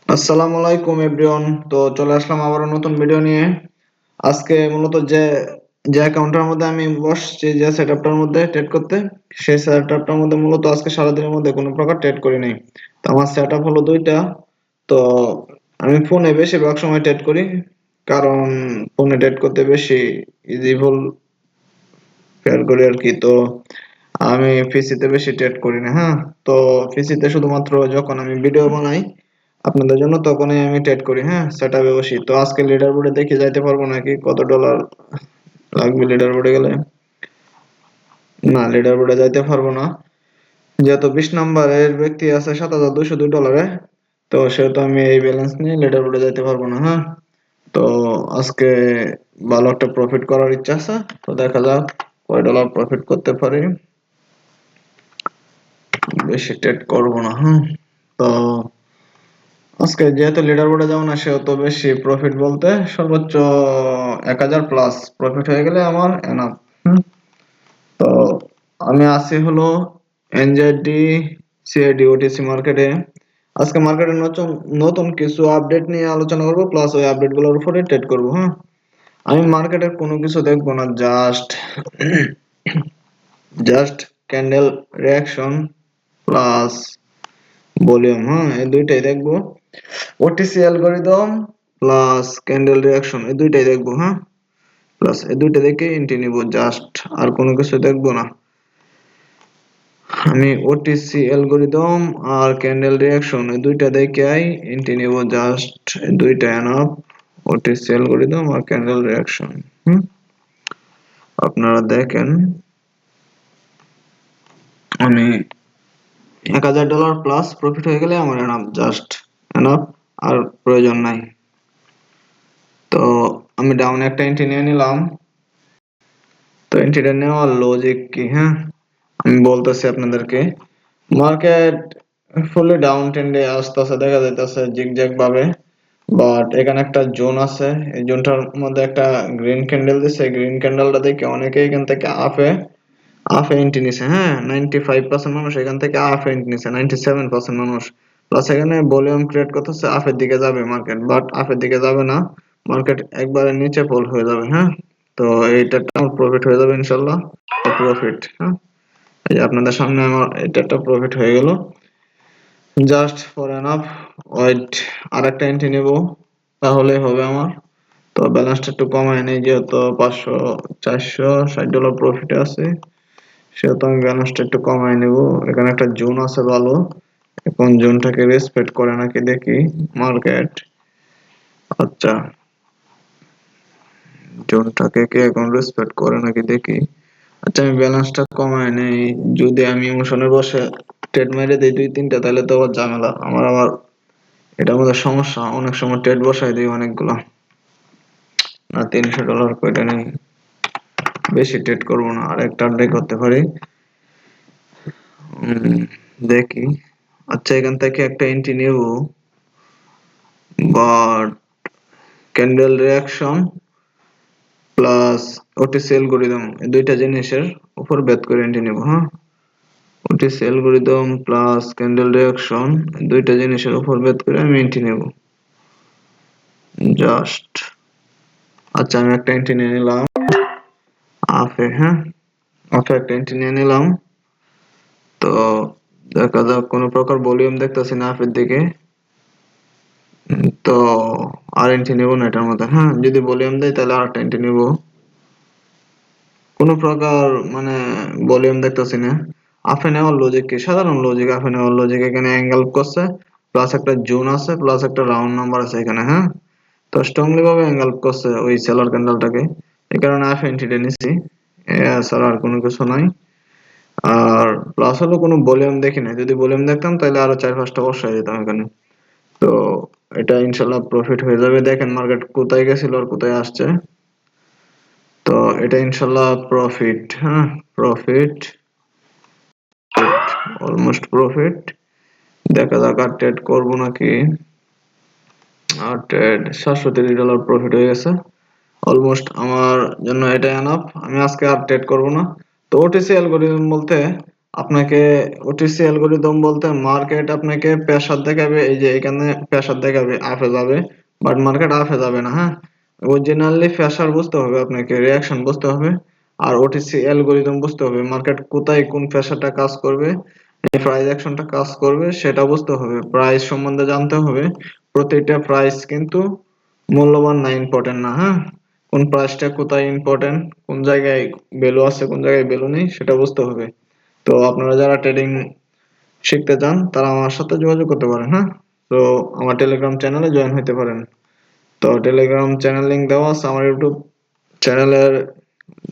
আসসালামু আলাইকুম এভরিওয়ান। তো চলে আসলাম আবারও নতুন ভিডিও নিয়ে। আজকে মূলত যে যে অ্যাকাউন্টের মধ্যে আমি বসছি, যে সেটআপটার মধ্যে ট্রেড করতে, সেই সেটআপটার মধ্যে মূলত আজকে সারাদিনের মধ্যে কোনো প্রকার ট্রেড করি নাই। তো আমার সেটআপ হলো দুইটা। তো আমি ফোনে বেশিরভাগ সময় ট্রেড করি, কারণ ফোনে ট্রেড করতে বেশি ইজিবল ফেয়ার করি আর কি। তো আমি পিসিতে বেশি ট্রেড করি না। হ্যাঁ, তো পিসিতে শুধুমাত্র যখন আমি ভিডিও বানাই আপনাদের জন্য, তখনই আমি ট্রেড করি। হ্যাঁ, সেটআপে বসি। তো আজকে লিডার বোর্ডে দেখে যাইতে পারবো নাকি কত ডলার লাগবে লিডার বোর্ডে গেলে। না, লিডার বোর্ডে যাইতে পারবো না, যেহেতু 20 নম্বরের ব্যক্তি আছে 7,202 ডলারে। তো সেহেতু আমি এই ব্যালেন্স নিয়ে লিডার বোর্ডে যাইতে পারবো না। হ্যাঁ, তো আজকে ভালো একটা প্রফিট করার ইচ্ছা আছে। তো দেখা যাক কয় ডলার প্রফিট করতে পারি। বেশি ট্রেড করবো না। হ্যাঁ, তো আজকে যেহেতু লিডার বোর্ডে যাবো না, সেহেতু বেশি প্রফিট বলতে সর্বোচ্চ 1,000 প্লাস প্রফিট হয়ে গেলে আমার এনাফ। তো আমি আছি হলো এনজেডি সিআইডি ওটিসি মার্কেটে। আজকে মার্কেটে নতুন নতুন কিছু আপডেট নিয়ে আলোচনা করবো, প্লাস ওই আপডেট গুলোর উপরে ট্রেড করবো। হ্যাঁ, আমি মার্কেটের কোনো কিছু দেখবো না, just just candle reaction plus volume. হ্যাঁ, এই দুইটাই দেখবো। OTC algorithm plus candle reaction, এই দুইটাই দেখবো। হ্যাঁ, প্লাস এই দুইটা দেখে এন্ট্রি নিব, জাস্ট আর কোনো কিছু দেখবো না। আমি ওটিসি অ্যালগরিদম আর ক্যান্ডেল রিয়াকশন এই দুইটা দেখেই এন্ট্রি নিব, জাস্ট এই দুইটা এনাফ। ওটিসি অ্যালগরিদম আর ক্যান্ডেল রিয়াকশন। আপনারা দেখেন, আমি 1,000 ডলার প্লাস প্রফিট হয়ে গেলে আমার এনাফ, জাস্ট এনাফ, আর প্রয়োজন নাই। তো আমি ডাউনে একটা এন্ট্রি নিয়ে নিলাম। তো এন্ট্রিটা নেওয়ার লজিক কি? হ্যাঁ, আমি বলতেছি আপনাদেরকে। মার্কেট ফুলি ডাউন ট্রেন্ডে আসতেছে, দেখা যাইতেছে জিগজ্যাগ ভাবে। বাট এখানে একটা জোন আছে, এই জোনটার মধ্যে একটা গ্রিন ক্যান্ডেল দিছে। গ্রিন ক্যান্ডেলটা দেখে অনেকে এখান থেকে আফে এন্ট্রি নিছে। হ্যাঁ, 95% মানুষ এখান থেকে আফে এন্ট্রি নিছে, 97% মানুষ। প্লাস এখানে ভলিউম ক্রিয়েট করতেছে, আফের দিকে যাবে মার্কেট, বাট আফের দিকে যাবে না, মার্কেট একবারে নিচে ফল হয়ে যাবে। হ্যাঁ, তো এইটা আমার প্রফিট হয়ে যাবে ইনশাল্লাহ। প্রফিট। হ্যাঁ, এই যে আপনাদের সামনে আমার এটা একটা প্রফিট হয়ে গেল, জাস্ট ফর এনাফ। ওয়েট, আর একটা এন্ট্রি নেব, তাহলে হবে আমার। তো ব্যালেন্সটা একটু কমায় নেই, যেহেতু 460 ডলার প্রফিটে আছে, সেহেতু আমি ব্যালেন্সটা একটু কমায় নেব। এখানে একটা জোন আছে ভালো, এখন জোনটাকে রেসপেক্ট করে নাকি দেখি মার্কেট। আচ্ছা, জোনটাকে কি এখন রেসপেক্ট করে নাকি দেখি। আচ্ছা, আমি ব্যালেন্সটা কমায় নেই। যদি আমি ইমোশনে বসে ট্রেড মেরে দিই 2-3টা, তাহলে তো আবার ঝামেলা আমার এটার মধ্যে সমস্যা। অনেক সময় ট্রেড বসাই দিই অনেকগুলো। না, 300 ডলার কয়টা নেই, বেশি ট্রেড করবো না, আর একটা ট্রাই করতে পারি। দেখি। আচ্ছা, এখান থেকে একটা এন্ট্রি নেব, but candle reaction plus OTC algorithm এই দুইটা জিনিসের উপর বেদ করে এন্ট্রি নেব। হ্যাঁ, OTC algorithm plus candle reaction দুইটা জিনিসের উপর বেদ করে আমি এন্ট্রি নেব, জাস্ট। আচ্ছা, আমি একটা এন্ট্রি নিয়ে নিলাম আফে। হ্যাঁ, আফে একটা এন্ট্রি নিয়ে নিলাম। তো দেখা যাক, কোনো প্রকার ভলিউম দেখতেছি না আফের দিকে। তো আর এন্ট্রি নেব না এটার মধ্যে। হ্যাঁ, যদি ভলিউম দেয় তাহলে আর একটা এন্ট্রি নেব। কোনো প্রকার মানে ভলিউম দেখতেছি না। আফে নেওয়ার লজিক কি? সাধারণ লজিক। আফে নেওয়ার লজিক, এখানে অ্যাঙ্গেল করছে, প্লাস একটা জোন আছে, প্লাস একটা রাউন্ড নাম্বার আছে এখানে। হ্যাঁ, তো স্ট্রংলি ভাবে অ্যাঙ্গেল করছে ওই সেলার ক্যান্ডেলটাকে, এই কারণে আফে এন্ট্রিটা নিছি। এছাড়া আর কোনো কিছু নাই। আর প্লাস হলো কোনো ভলিউম দেখি না, যদি ভলিউম দেখতাম তাহলে আরো 4-5টা বসাই দিতাম এখানে। তো এটা ইনশাল্লাহ প্রফিট হয়ে যাবে। দেখেন মার্কেট কোথায় গেছিল আর কোথায় আসছে। তো এটা ইনশাল্লাহ প্রফিট। হ্যাঁ, প্রফিট, অলমোস্ট প্রফিট। দেখা যাক আর ট্রেড করবো নাকি। আর ট্রেড 730 ডলার প্রফিট হয়ে গেছে, অলমোস্ট আমার জন্য এটা এনাফ। আমি আজকে আর ট্রেড করবো না। তো ওটিসি অ্যালগরিদম বলতে আপনাকে ওটিসি অ্যালগরিদম বলতে মার্কেট আপনাকে প্রেসার দেখাবে, এই যে এখানে প্রেসার দেখাবে আপে যাবে, বাট মার্কেট আপে যাবে না। হ্যাঁ, অরিজিনালি প্রেসার বুঝতে হবে, আপনাকে রিঅ্যাকশন বুঝতে হবে, আর ওটিসি অ্যালগরিদম বুঝতে হবে মার্কেট কোথায় কোন প্রেসারটা কাজ করবে, এই প্রাইস অ্যাকশনটা কাজ করবে সেটা বুঝতে হবে, প্রাইস সম্বন্ধে জানতে হবে। প্রতিটা প্রাইস কিন্তু মূল্যবান না, ইম্পর্টেন্ট না। হ্যাঁ, কোন প্রাইসটা কোথায় ইম্পর্টেন্ট, কোন জায়গায় ভ্যালু আছে কোন জায়গায় ভ্যালু নেই সেটা বুঝতে হবে। তো আপনারা যারা ট্রেডিং শিখতে চান তারা আমার সাথে যোগাযোগ করতে পারেন। হ্যাঁ, তো আমার টেলিগ্রাম চ্যানেলে জয়েন হতে পারেন। তো টেলিগ্রাম চ্যানেল লিংক দেওয়া আছে আমার ইউটিউব চ্যানেলের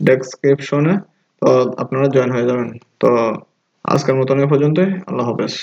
ডেসক্রিপশনে, তো আপনারা জয়েন হয়ে যাবেন। তো আজকের মতন এ পর্যন্তই, আল্লাহ হাফেজ।